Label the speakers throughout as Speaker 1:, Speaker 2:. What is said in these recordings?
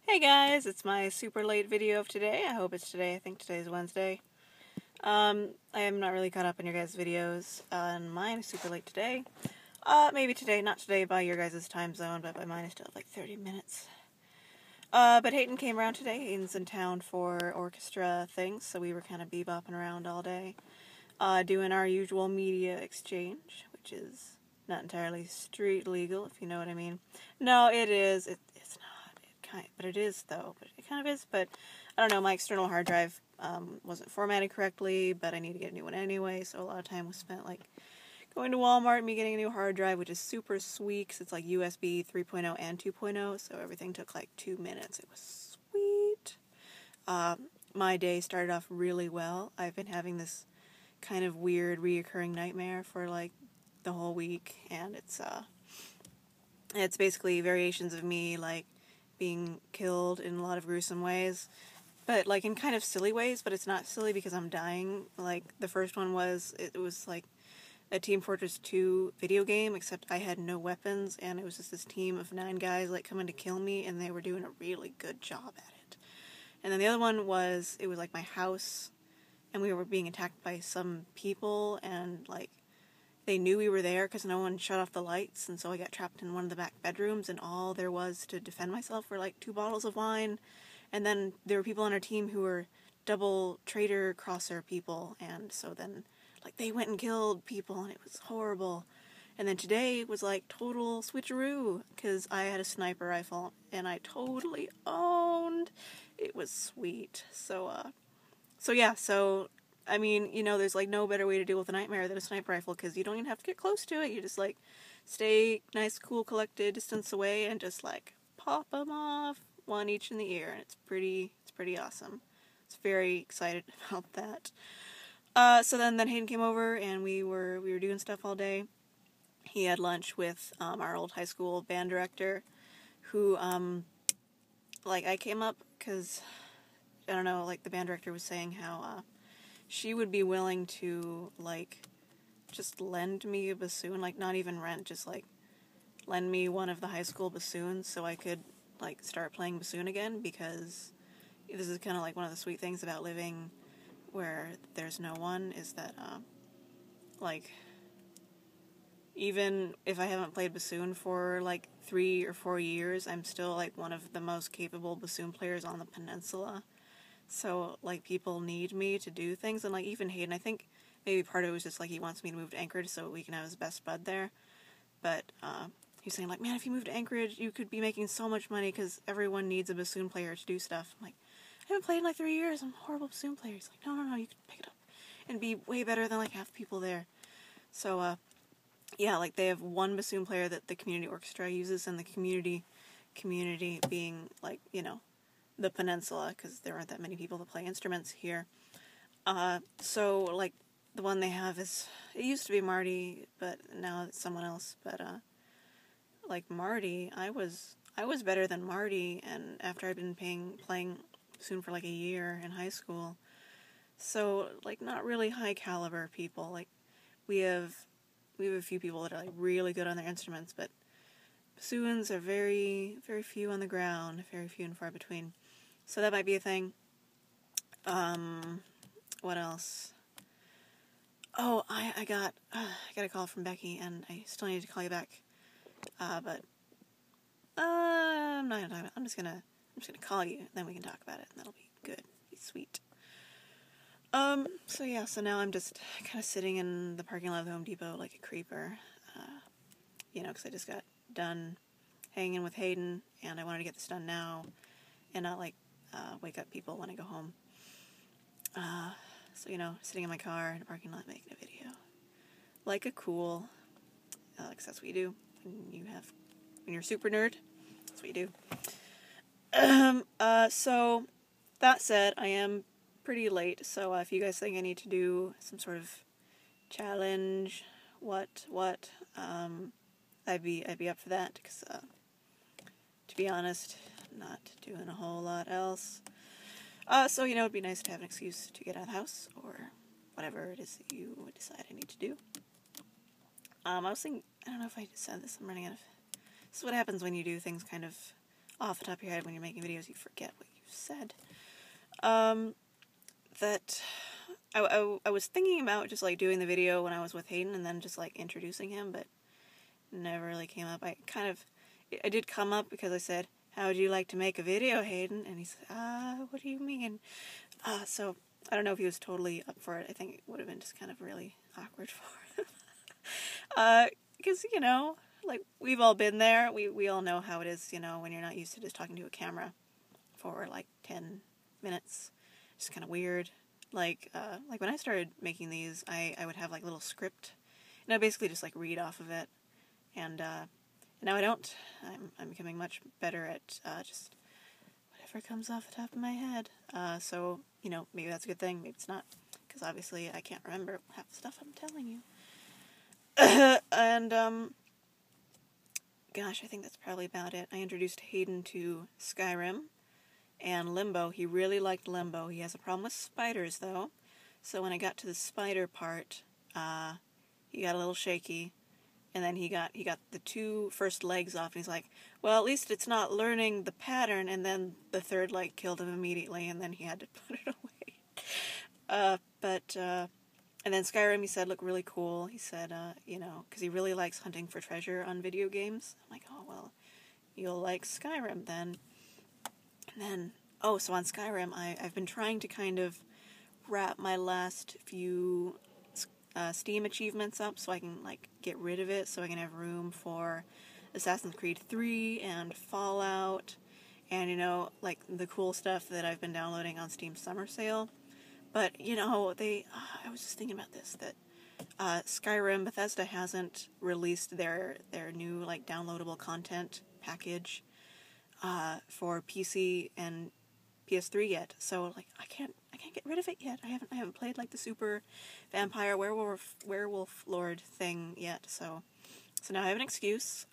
Speaker 1: Hey guys, it's my super late video of today. I hope it's today. I think today's Wednesday. I am not really caught up on your guys' videos, and mine is super late today. Maybe today, not today by your guys' time zone, but by mine I still have like 30 minutes. But Hayden came around today. Hayden's in town for orchestra things, so we were kind of bebopping around all day, doing our usual media exchange, which is not entirely street legal, if you know what I mean. No, it is. It's not. But it is though. But it kind of is. But I don't know. My external hard drive wasn't formatted correctly, but I need to get a new one anyway. So a lot of time was spent like going to Walmart and me getting a new hard drive, which is super sweet because it's like USB 3.0 and 2.0. So everything took like 2 minutes. It was sweet. My day started off really well. I've been having this kind of weird reoccurring nightmare for like the whole week, and it's basically variations of me like being killed in a lot of gruesome ways, but like in kind of silly ways, but it's not silly because I'm dying. Like the first one was, it was like a Team Fortress 2 video game, except I had no weapons, and it was just this team of 9 guys like coming to kill me, and they were doing a really good job at it. And then the other one was, it was like my house, and we were being attacked by some people, and like they knew we were there because no one shut off the lights, and so I got trapped in one of the back bedrooms, and all there was to defend myself were like 2 bottles of wine, and then there were people on our team who were double traitor crosser people, and so then like they went and killed people, and it was horrible. And then today was like total switcheroo because I had a sniper rifle, and I totally owned. It was sweet. So yeah, I mean, you know, there's like no better way to deal with a nightmare than a sniper rifle because you don't even have to get close to it. You just like stay nice, cool, collected, distance away, and just like pop them off, one each in the ear, and it's pretty awesome. It's very excited about that. So then Hayden came over, and we were doing stuff all day. He had lunch with our old high school band director, who like I came up because I don't know, like the band director was saying how she would be willing to, like, just lend me a bassoon, like, not even rent, just, like, lend me one of the high school bassoons so I could, like, start playing bassoon again, because this is kind of, like, one of the sweet things about living where there's no one, is that, like, even if I haven't played bassoon for, like, 3 or 4 years, I'm still, like, one of the most capable bassoon players on the peninsula. So, like, people need me to do things, and, like, even Hayden, I think maybe part of it was just, like, he wants me to move to Anchorage so we can have his best bud there, but, he's saying, like, man, if you move to Anchorage, you could be making so much money, because everyone needs a bassoon player to do stuff. I'm like, I haven't played in, like, 3 years, I'm a horrible bassoon player. He's like, no, you can pick it up and be way better than, like, half the people there. So, yeah, like, they have one bassoon player that the community orchestra uses, and the community being, like, you know, the peninsula, because there aren't that many people that play instruments here. So, like, the one they have is, it used to be Marty, but now it's someone else, but, like, Marty, I was better than Marty, and after I'd been playing bassoon for, like, a year in high school. So, like, not really high caliber people. Like, we have a few people that are, like, really good on their instruments, but bassoons are very, very few on the ground, very few and far between. So that might be a thing. What else? Oh, I got a call from Becky, and I still need to call you back. But I'm not gonna talk about it. I'm just gonna call you, and then we can talk about it, and that'll be good, be sweet. So yeah, so now I'm just kind of sitting in the parking lot of the Home Depot like a creeper, you know, because I just got done hanging with Hayden, and I wanted to get this done now, and not like wake up people when I go home. So, you know, sitting in my car in a parking lot making a video. Like a cool, because that's what you do when you're a super nerd. That's what you do. So, that said, I am pretty late, so if you guys think I need to do some sort of challenge, I'd be up for that, because, to be honest, not doing a whole lot else. So, you know, it'd be nice to have an excuse to get out of the house, or whatever it is that you would decide I need to do. I was thinking, I don't know if I just said this, I'm running out of... This is what happens when you do things kind of off the top of your head when you're making videos, you forget what you said. That I was thinking about just like doing the video when I was with Hayden and then just like introducing him, but never really came up. I did come up because I said, "How would you like to make a video, Hayden?" And he said, what do you mean? So I don't know if he was totally up for it. I think it would have been just kind of really awkward for him. Because, you know, like, we've all been there. We all know how it is, you know, when you're not used to just talking to a camera for, like, 10 minutes. It's just kind of weird. Like when I started making these, I would have, like, a little script. And I basically just, like, read off of it. And now I don't. I'm becoming much better at just whatever comes off the top of my head. So, you know, maybe that's a good thing. Maybe it's not. Because obviously I can't remember half the stuff I'm telling you. And, gosh, I think that's probably about it. I introduced Hayden to Skyrim and Limbo. He really liked Limbo. He has a problem with spiders, though. So when I got to the spider part, he got a little shaky. And then he got the 2 first legs off, and he's like, well, at least it's not learning the pattern, and then the 3rd leg killed him immediately, and then he had to put it away. And then Skyrim, he said, looked really cool. He said, you know, because he really likes hunting for treasure on video games. I'm like, oh, well, you'll like Skyrim then. And then, so on Skyrim, I've been trying to kind of wrap my last few Steam achievements up so I can, like, get rid of it so I can have room for Assassin's Creed 3 and Fallout and, you know, like, the cool stuff that I've been downloading on Steam Summer Sale. But, you know, I was just thinking about this, that Skyrim, Bethesda hasn't released their new, like, downloadable content package for PC and PS3 yet, so, like, I can't get rid of it yet. I haven't played, like, the super vampire werewolf lord thing yet, so now I have an excuse,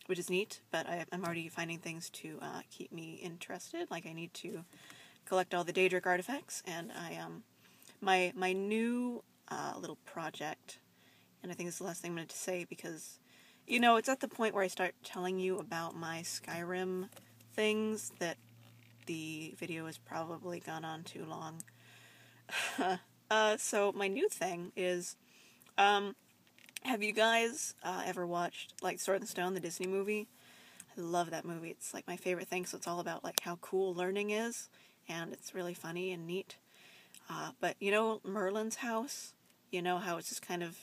Speaker 1: which is neat, but I'm already finding things to keep me interested. Like, I need to collect all the Daedric artifacts, and my new little project, and I think this is the last thing I'm going to say, because, you know, it's at the point where I start telling you about my Skyrim things that the video has probably gone on too long. So my new thing is, have you guys ever watched, like, Sword and Stone, the Disney movie? I love that movie. It's, like, my favorite thing, so it's all about, like, how cool learning is, and it's really funny and neat. But, you know, Merlin's house? You know how it's just kind of,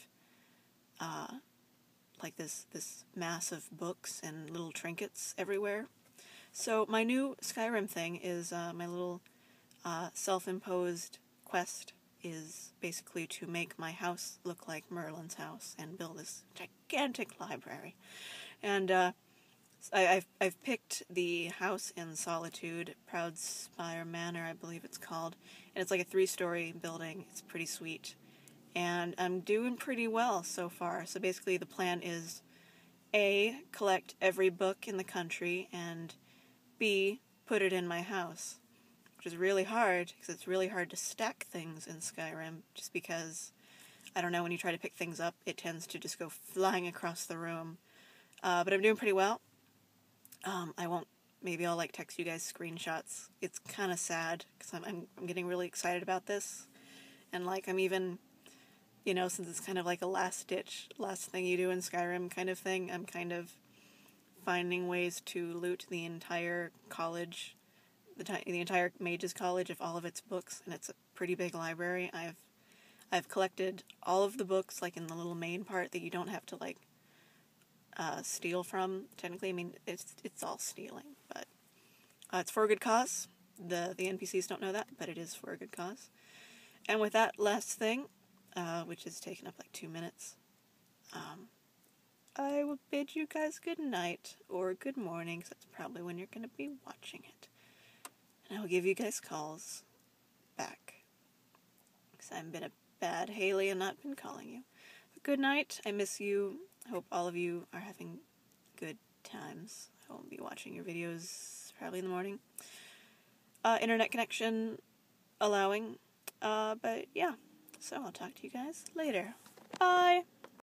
Speaker 1: like, this mass of books and little trinkets everywhere? So my new Skyrim thing is my little self-imposed quest is basically to make my house look like Merlin's house and build this gigantic library. And I've picked the house in Solitude, Proudspire Manor, I believe it's called, and it's like a 3-story building. It's pretty sweet, and I'm doing pretty well so far. So basically the plan is A, collect every book in the country, and B, put it in my house, which is really hard, because it's really hard to stack things in Skyrim, just because, I don't know, when you try to pick things up, it tends to just go flying across the room. But I'm doing pretty well. Maybe I'll, like, text you guys screenshots. It's kind of sad, because I'm getting really excited about this, and, like, I'm even, you know, since it's kind of like a last thing you do in Skyrim kind of thing, I'm kind of finding ways to loot the entire college, the entire Mage's College of all of its books, and it's a pretty big library. I've collected all of the books, like, in the little main part that you don't have to, like, steal from. Technically, I mean, it's all stealing, but it's for a good cause. The NPCs don't know that, but it is for a good cause. And with that last thing, which has taken up like 2 minutes, I will bid you guys good night, or good morning, because that's probably when you're going to be watching it. And I will give you guys calls back, because I've been a bad Hailey and not been calling you. But good night, I miss you. I hope all of you are having good times. I will be watching your videos probably in the morning. Internet connection allowing. But yeah, so I'll talk to you guys later. Bye!